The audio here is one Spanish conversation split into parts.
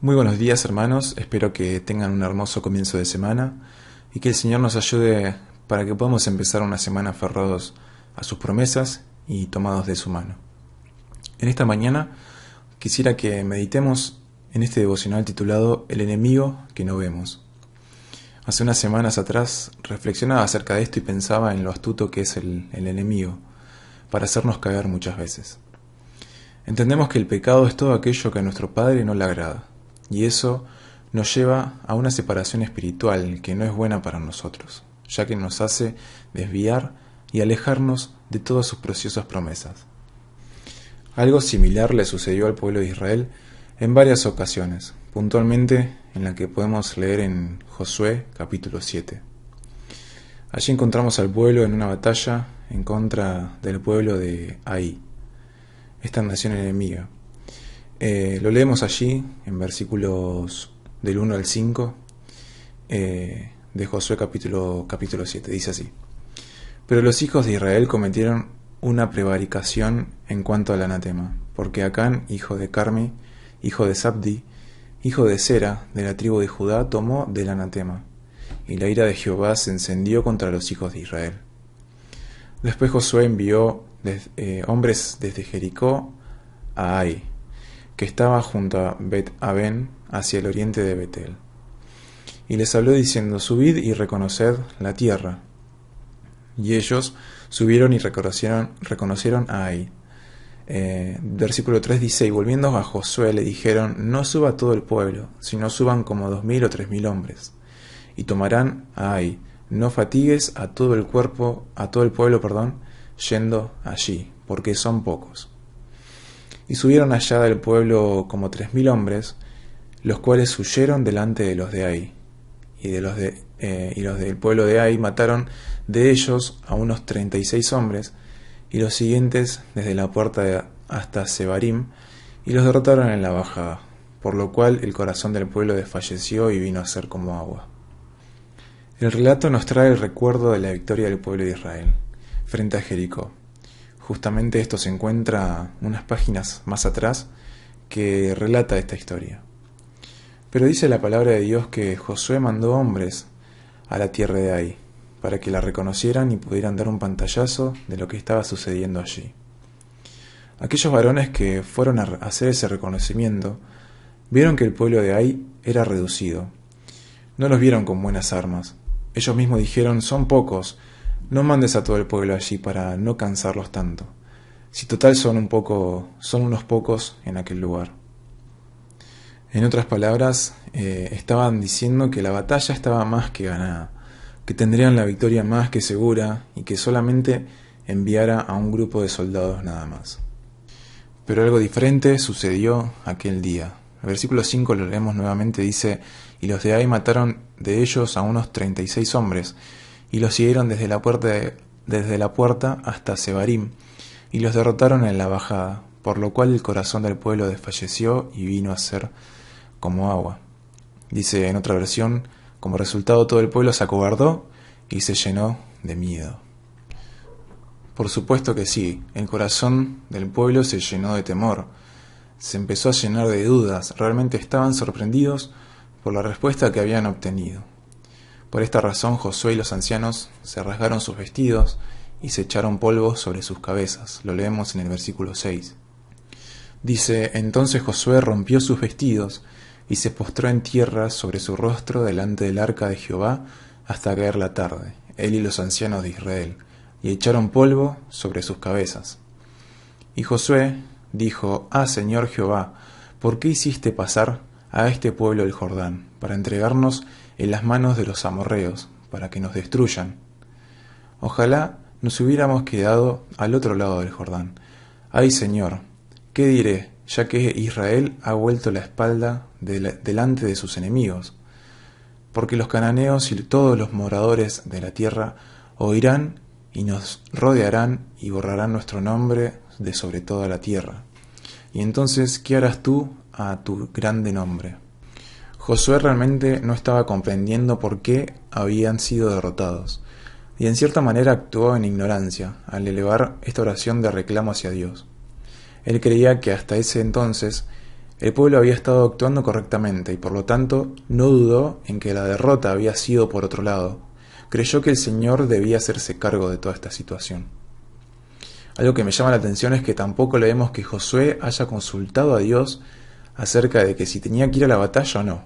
Muy buenos días, hermanos, espero que tengan un hermoso comienzo de semana y que el Señor nos ayude para que podamos empezar una semana aferrados a sus promesas y tomados de su mano. En esta mañana quisiera que meditemos en este devocional titulado El enemigo que no vemos. Hace unas semanas atrás reflexionaba acerca de esto y pensaba en lo astuto que es el enemigo para hacernos caer muchas veces. Entendemos que el pecado es todo aquello que a nuestro Padre no le agrada, y eso nos lleva a una separación espiritual que no es buena para nosotros, ya que nos hace desviar y alejarnos de todas sus preciosas promesas. Algo similar le sucedió al pueblo de Israel en varias ocasiones, puntualmente en la que podemos leer en Josué capítulo 7. Allí encontramos al pueblo en una batalla en contra del pueblo de Ai, esta nación enemiga. Lo leemos allí en versículos del 1 al 5 de Josué capítulo 7. Dice así: Pero los hijos de Israel cometieron una prevaricación en cuanto al anatema, porque Acán, hijo de Carmi, hijo de Zabdi, hijo de Sera, de la tribu de Judá, tomó del anatema, y la ira de Jehová se encendió contra los hijos de Israel. Después Josué envió hombres desde Jericó a Ai, que estaba junto a Bet-Aben, hacia el oriente de Betel. Y les habló diciendo: Subid y reconoced la tierra. Y ellos subieron y reconocieron a Ai. Versículo 3 dice: Y volviendo a Josué le dijeron: No suba todo el pueblo, sino suban como 2000 o 3000 hombres. Y tomarán a Ai. No fatigues a todo el pueblo, yendo allí, porque son pocos. Y subieron allá del pueblo como 3000 hombres, los cuales huyeron delante de los de Ai. Y los del pueblo de Ai mataron de ellos a unos 36 hombres, y los siguientes desde la puerta hasta Sebarim, y los derrotaron en la bajada, por lo cual el corazón del pueblo desfalleció y vino a ser como agua. El relato nos trae el recuerdo de la victoria del pueblo de Israel frente a Jericó. Justamente esto se encuentra unas páginas más atrás que relata esta historia. Pero dice la palabra de Dios que Josué mandó hombres a la tierra de Ai para que la reconocieran y pudieran dar un pantallazo de lo que estaba sucediendo allí. Aquellos varones que fueron a hacer ese reconocimiento vieron que el pueblo de Ai era reducido. No los vieron con buenas armas. Ellos mismos dijeron: son pocos, no mandes a todo el pueblo allí para no cansarlos tanto. Si total son unos pocos en aquel lugar. En otras palabras, estaban diciendo que la batalla estaba más que ganada, que tendrían la victoria más que segura y que solamente enviara a un grupo de soldados nada más. Pero algo diferente sucedió aquel día. El versículo 5 lo leemos nuevamente, dice: Y los de Ai mataron de ellos a unos 36 hombres, y los siguieron desde la puerta hasta Sebarim, y los derrotaron en la bajada, por lo cual el corazón del pueblo desfalleció y vino a ser como agua. Dice en otra versión: como resultado todo el pueblo se acobardó y se llenó de miedo. Por supuesto que sí, el corazón del pueblo se llenó de temor, se empezó a llenar de dudas, realmente estaban sorprendidos por la respuesta que habían obtenido. Por esta razón Josué y los ancianos se rasgaron sus vestidos y se echaron polvo sobre sus cabezas. Lo leemos en el versículo 6. Dice: Entonces Josué rompió sus vestidos y se postró en tierra sobre su rostro delante del arca de Jehová hasta caer la tarde, él y los ancianos de Israel, y echaron polvo sobre sus cabezas. Y Josué dijo: Señor Jehová, ¿por qué hiciste pasar a este pueblo el Jordán, para entregarnos en las manos de los amorreos, para que nos destruyan? Ojalá nos hubiéramos quedado al otro lado del Jordán. Ay, Señor, ¿qué diré, ya que Israel ha vuelto la espalda delante de sus enemigos? Porque los cananeos y todos los moradores de la tierra oirán y nos rodearán y borrarán nuestro nombre de sobre toda la tierra. Y entonces, ¿qué harás tú a tu grande nombre? Josué realmente no estaba comprendiendo por qué habían sido derrotados, y en cierta manera actuó en ignorancia al elevar esta oración de reclamo hacia Dios. Él creía que hasta ese entonces El pueblo había estado actuando correctamente y por lo tanto no dudó en que la derrota había sido por otro lado. Creyó que el Señor debía hacerse cargo de toda esta situación. Algo que me llama la atención es que tampoco leemos que Josué haya consultado a Dios acerca de que si tenía que ir a la batalla o no.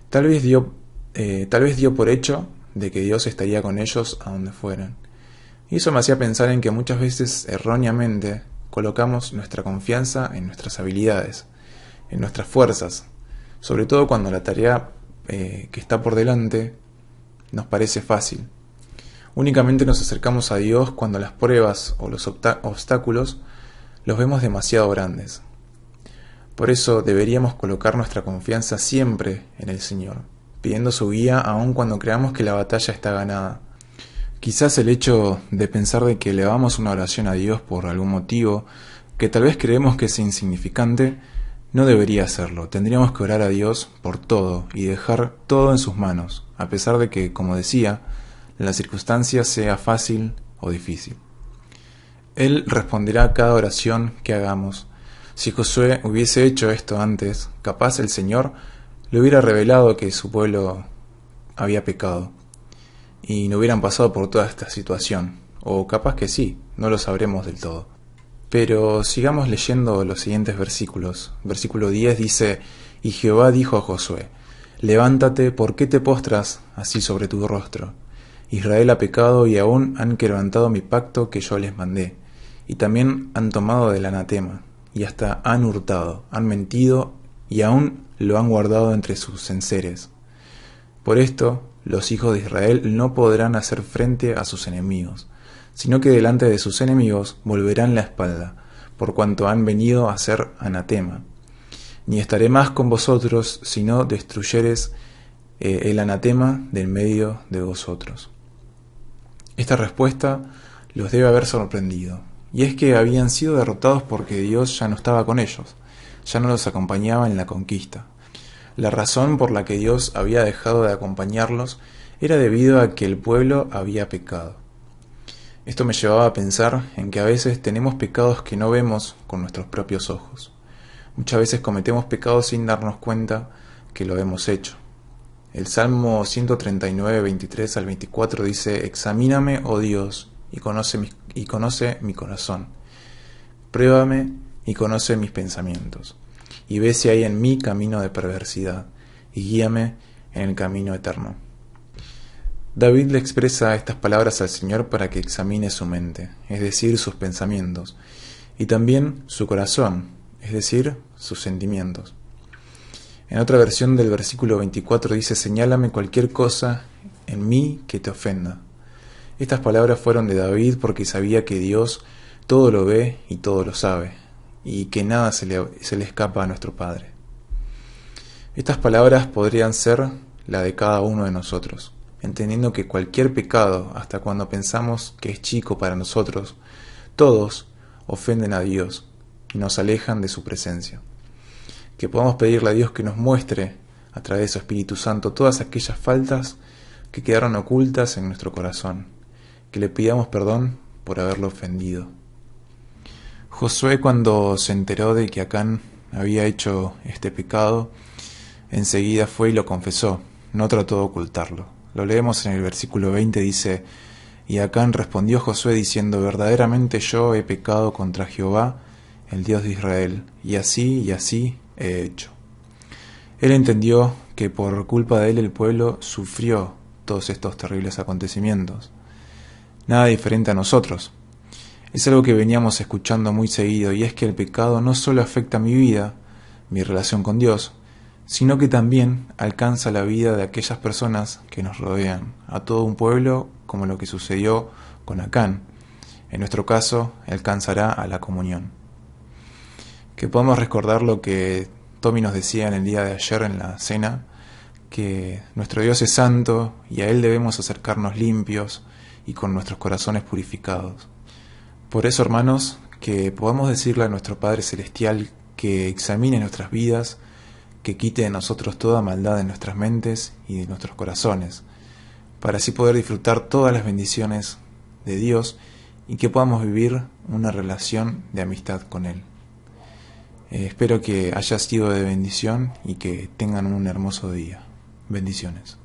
Tal vez dio por hecho de que Dios estaría con ellos a donde fueran. Y eso me hacía pensar en que muchas veces erróneamente colocamos nuestra confianza en nuestras habilidades, en nuestras fuerzas, sobre todo cuando la tarea que está por delante nos parece fácil. Únicamente nos acercamos a Dios cuando las pruebas o los obstáculos los vemos demasiado grandes. Por eso deberíamos colocar nuestra confianza siempre en el Señor, pidiendo su guía aun cuando creamos que la batalla está ganada. Quizás el hecho de pensar de que elevamos una oración a Dios por algún motivo que tal vez creemos que es insignificante, no debería hacerlo. Tendríamos que orar a Dios por todo y dejar todo en sus manos, a pesar de que, como decía, la circunstancia sea fácil o difícil. Él responderá a cada oración que hagamos. Si Josué hubiese hecho esto antes, capaz el Señor le hubiera revelado que su pueblo había pecado y no hubieran pasado por toda esta situación, o capaz que sí, no lo sabremos del todo. Pero sigamos leyendo los siguientes versículos. Versículo 10 dice: Y Jehová dijo a Josué: Levántate, ¿por qué te postras así sobre tu rostro? Israel ha pecado y aún han quebrantado mi pacto que yo les mandé, y también han tomado del anatema, y hasta han hurtado, han mentido, y aún lo han guardado entre sus enseres. Por esto, los hijos de Israel no podrán hacer frente a sus enemigos, sino que delante de sus enemigos volverán la espalda, por cuanto han venido a ser anatema. Ni estaré más con vosotros, si no destruyeres el anatema del medio de vosotros. Esta respuesta los debe haber sorprendido, y es que habían sido derrotados porque Dios ya no estaba con ellos, ya no los acompañaba en la conquista. La razón por la que Dios había dejado de acompañarlos era debido a que el pueblo había pecado. Esto me llevaba a pensar en que a veces tenemos pecados que no vemos con nuestros propios ojos. Muchas veces cometemos pecados sin darnos cuenta que lo hemos hecho. El Salmo 139, 23 al 24 dice: Examíname, oh Dios, y conoce mi corazón. Pruébame y conoce mis pensamientos, y ve si hay en mí camino de perversidad, y guíame en el camino eterno. David le expresa estas palabras al Señor para que examine su mente, es decir, sus pensamientos, y también su corazón, es decir, sus sentimientos. En otra versión del versículo 24 dice: Señálame cualquier cosa en mí que te ofenda. Estas palabras fueron de David porque sabía que Dios todo lo ve y todo lo sabe, y que nada se le escapa a nuestro Padre. Estas palabras podrían ser la de cada uno de nosotros, entendiendo que cualquier pecado, hasta cuando pensamos que es chico para nosotros, todos ofenden a Dios y nos alejan de su presencia. Que podamos pedirle a Dios que nos muestre, a través de su Espíritu Santo, todas aquellas faltas que quedaron ocultas en nuestro corazón, que le pidamos perdón por haberlo ofendido. Josué, cuando se enteró de que Acán había hecho este pecado, enseguida fue y lo confesó, no trató de ocultarlo. Lo leemos en el versículo 20, dice: Y Acán respondió a Josué diciendo: Verdaderamente yo he pecado contra Jehová, el Dios de Israel, y así he hecho. Él entendió que por culpa de él el pueblo sufrió todos estos terribles acontecimientos. Nada diferente a nosotros. Es algo que veníamos escuchando muy seguido, y es que el pecado no solo afecta mi vida, mi relación con Dios, sino que también alcanza la vida de aquellas personas que nos rodean, a todo un pueblo, como lo que sucedió con Acán. En nuestro caso, alcanzará a la comunión. Que podamos recordar lo que Tommy nos decía en el día de ayer en la cena, que nuestro Dios es santo y a Él debemos acercarnos limpios y con nuestros corazones purificados. Por eso, hermanos, que podamos decirle a nuestro Padre Celestial que examine nuestras vidas, que quite de nosotros toda maldad en nuestras mentes y de nuestros corazones, para así poder disfrutar todas las bendiciones de Dios y que podamos vivir una relación de amistad con Él. Espero que haya sido de bendición y que tengan un hermoso día. Bendiciones.